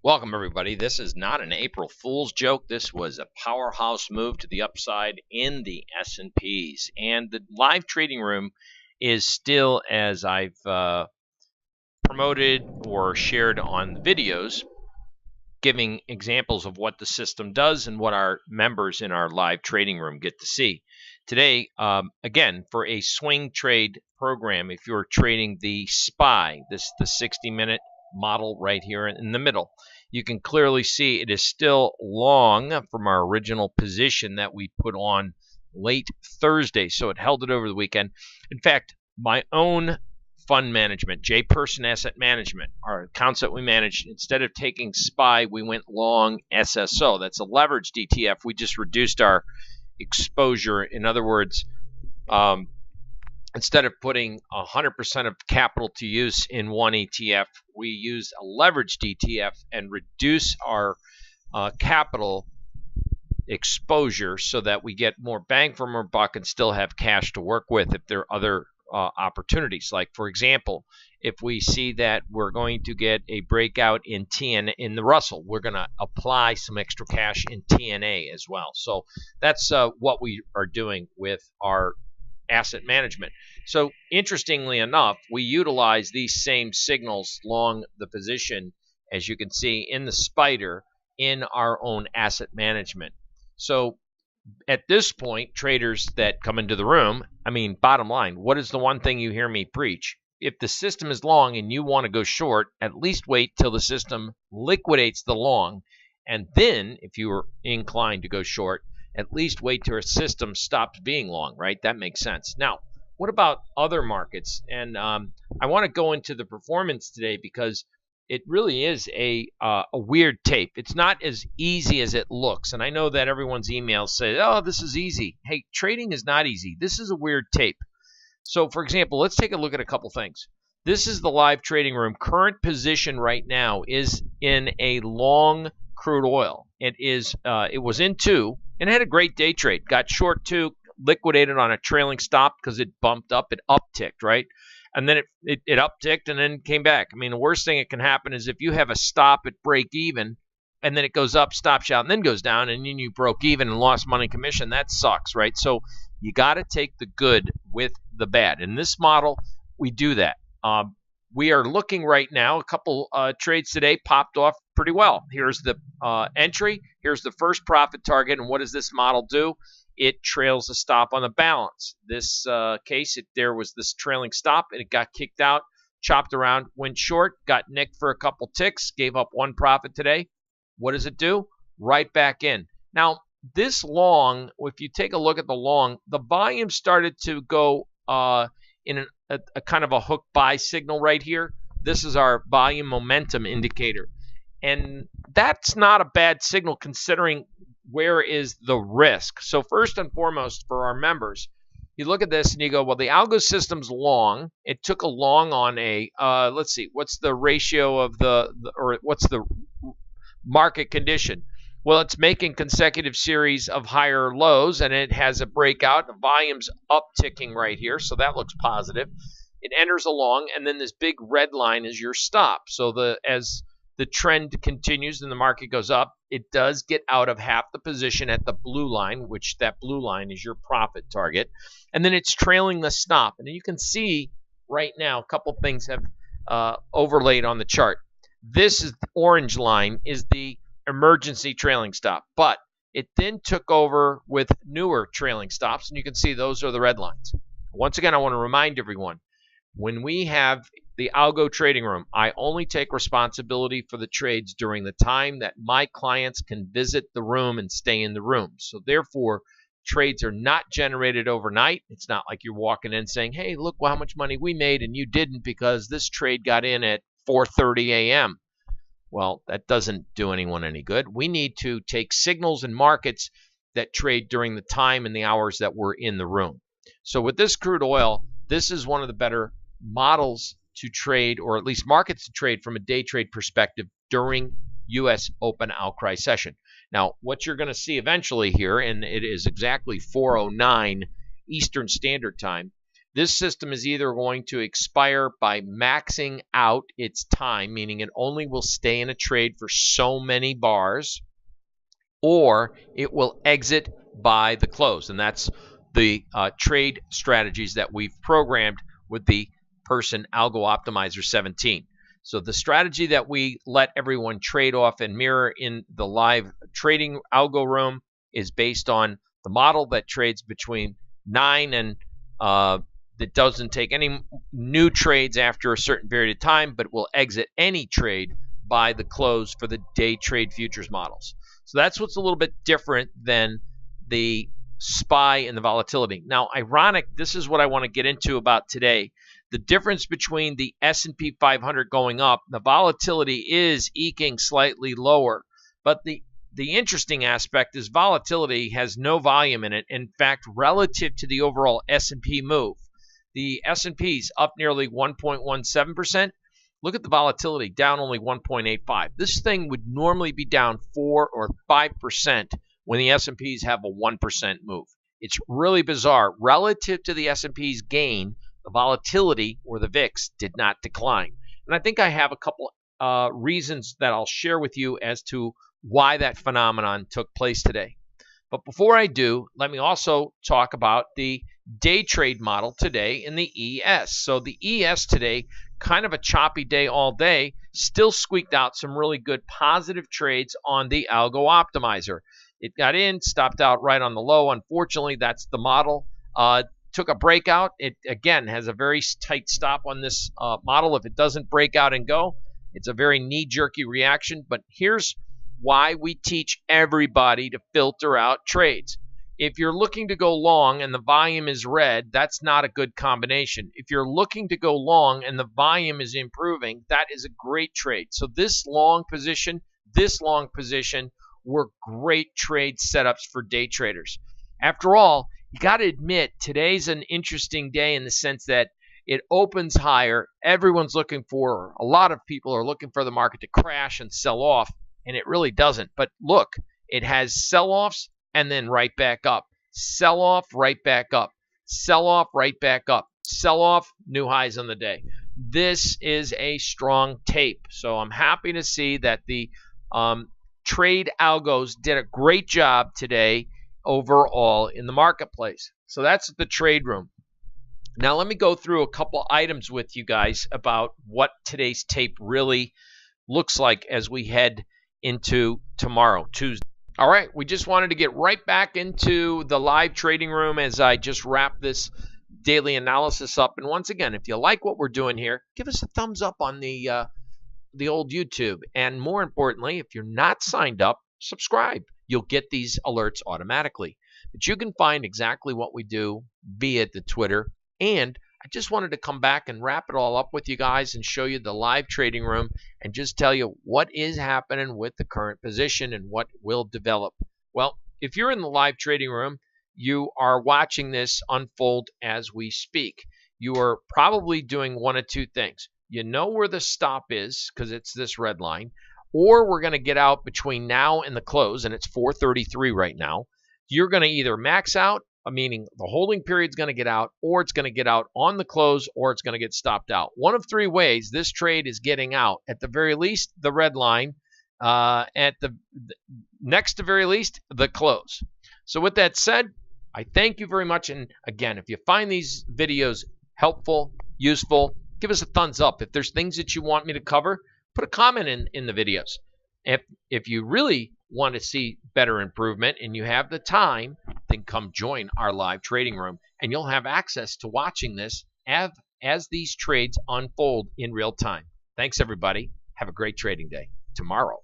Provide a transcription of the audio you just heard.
Welcome, everybody. This is not an April Fool's joke. This was a powerhouse move to the upside in the S&Ps. And the live trading room is still, as I've promoted or shared on the videos, giving examples of what the system does and what our members in our live trading room get to see. Today, again, for a swing trade program, if you're trading the SPY, the 60-minute model right here in the middle, you can clearly see it is still long from our original position that we put on late Thursday. So it held it over the weekend. In fact, my own fund management, J Person Asset Management, our accounts that we managed, instead of taking SPY, we went long SSO. That's a leveraged ETF. We just reduced our exposure. In other words, instead of putting 100% of capital to use in one ETF, we used a leveraged ETF and reduce our capital exposure so that we get more bang for our buck and still have cash to work with if there are other opportunities. Like, for example, if we see that we're going to get a breakout in in the Russell, we're going to apply some extra cash in TNA as well. So that's what we are doing with our asset management. So interestingly enough, we utilize these same signals along the position, as you can see in the spider, in our own asset management. So at this point, traders that come into the room, bottom line, what is the one thing you hear me preach? If the system is long and you want to go short, at least wait till the system liquidates the long, and then if you are inclined to go short, at least wait till a system stops being long, right? That makes sense. Now, what about other markets? And I want to go into the performance today because it really is a weird tape. It's not as easy as it looks. And I know that everyone's emails say, oh, this is easy. Hey, trading is not easy. This is a weird tape. So, for example, let's take a look at a couple things. This is the live trading room. Current position right now is in a long crude oil. It was in 2 and had a great day trade. Got short 2, liquidated on a trailing stop because it bumped up. It upticked, right? And then it upticked and then came back. The worst thing that can happen is if you have a stop at break even and then it goes up, stops out, and then goes down, and then you broke even and lost money commission. That sucks, right? So you got to take the good with the bad. In this model, we do that. We are looking right now, a couple trades today popped off pretty well. Here's the entry. Here's the first profit target. And what does this model do? It trails the stop on the balance. This case, there was this trailing stop, and it got kicked out, chopped around, went short, got nicked for a couple ticks, gave up one profit today. What does it do? Right back in. Now, this long, if you take a look at the long, the volume started to go in a kind of a hook buy signal right here. This is our volume momentum indicator. And that's not a bad signal considering where is the risk. So first and foremost for our members, you look at this and you go, well, the algo system's long. It took a long on a, let's see, what's the ratio of or what's the market condition? Well, it's making consecutive series of higher lows, and it has a breakout. The volume's upticking right here, so that looks positive. It enters along, and then this big red line is your stop. So as the trend continues and the market goes up, it does get out of half the position at the blue line, which that blue line is your profit target. And then it's trailing the stop. And you can see right now a couple things have overlaid on the chart. This is the orange line is the emergency trailing stop, but it then took over with newer trailing stops, and you can see those are the red lines. Once again, I want to remind everyone, when we have the algo trading room, I only take responsibility for the trades during the time that my clients can visit the room and stay in the room. So therefore, trades are not generated overnight. It's not like you're walking in saying, hey, look how much money we made and you didn't because this trade got in at 4:30 a.m. Well, that doesn't do anyone any good. We need to take signals in markets that trade during the time and the hours that we're in the room. So with this crude oil, this is one of the better models to trade, or at least markets to trade from a day trade perspective during U.S. open outcry session. Now, what you're going to see eventually here, and it is exactly 4:09 Eastern Standard Time, This system is either going to expire by maxing out its time, meaning it only will stay in a trade for so many bars, or it will exit by the close. And that's the trade strategies that we've programmed with the Person Algo Optimizer 17. So the strategy that we let everyone trade off and mirror in the live trading algo room is based on the model that trades between 9 and that doesn't take any new trades after a certain period of time, but will exit any trade by the close for the day trade futures models. So that's what's a little bit different than the SPY and the volatility. Now, ironic, this is what I want to get into about today. The difference between the S&P 500 going up, the volatility is eking slightly lower, but the interesting aspect is volatility has no volume in it. In fact, relative to the overall S&P move, the S&P's up nearly 1.17%. Look at the volatility, down only 1.85. This thing would normally be down 4 or 5% when the S&Ps have a 1% move. It's really bizarre. Relative to the S&P's gain, the volatility, or the VIX, did not decline. And I think I have a couple reasons that I'll share with you as to why that phenomenon took place today. But before I do, let me also talk about the day trade model today in the ES. So the ES today, kind of a choppy day all day, still squeaked out some really good positive trades on the Algo Optimizer. It got in, stopped out right on the low. Unfortunately, that's the model. Took a breakout. It, again, has a very tight stop on this model. If it doesn't break out and go, it's a very knee-jerky reaction. But here's why we teach everybody to filter out trades. If you're looking to go long and the volume is red, that's not a good combination. If you're looking to go long and the volume is improving, that is a great trade. So this long position were great trade setups for day traders. After all, you got to admit, today's an interesting day in the sense that it opens higher. Everyone's looking for, a lot of people are looking for the market to crash and sell off, and it really doesn't. But look, it has sell-offs and then right back up. Sell off, right back up. Sell off, right back up. Sell off, new highs on the day. This is a strong tape. So I'm happy to see that the trade algos did a great job today overall in the marketplace. So that's the trade room. Now let me go through a couple items with you guys about what today's tape really looks like as we head into tomorrow, Tuesday. All right, we just wanted to get right back into the live trading room as I just wrap this daily analysis up. And once again, if you like what we're doing here, give us a thumbs up on the old YouTube. And more importantly, if you're not signed up, subscribe. You'll get these alerts automatically. But you can find exactly what we do via the Twitter. And I just wanted to come back and wrap it all up with you guys and show you the live trading room and just tell you what is happening with the current position and what will develop. Well, if you're in the live trading room, you are watching this unfold as we speak. You are probably doing one of two things. You know where the stop is because it's this red line, or we're going to get out between now and the close, and it's 4:33 right now. You're going to either max out, meaning the holding period is going to get out, or it's going to get out on the close, or it's going to get stopped out. One of three ways this trade is getting out. At the very least, the red line. At the next to very least, the close. So with that said, I thank you very much. And again, if you find these videos helpful, useful, give us a thumbs up. If there's things that you want me to cover, put a comment in the videos. If you really want to see better improvement and you have the time, then come join our live trading room and you'll have access to watching this as these trades unfold in real time. Thanks, everybody. Have a great trading day tomorrow.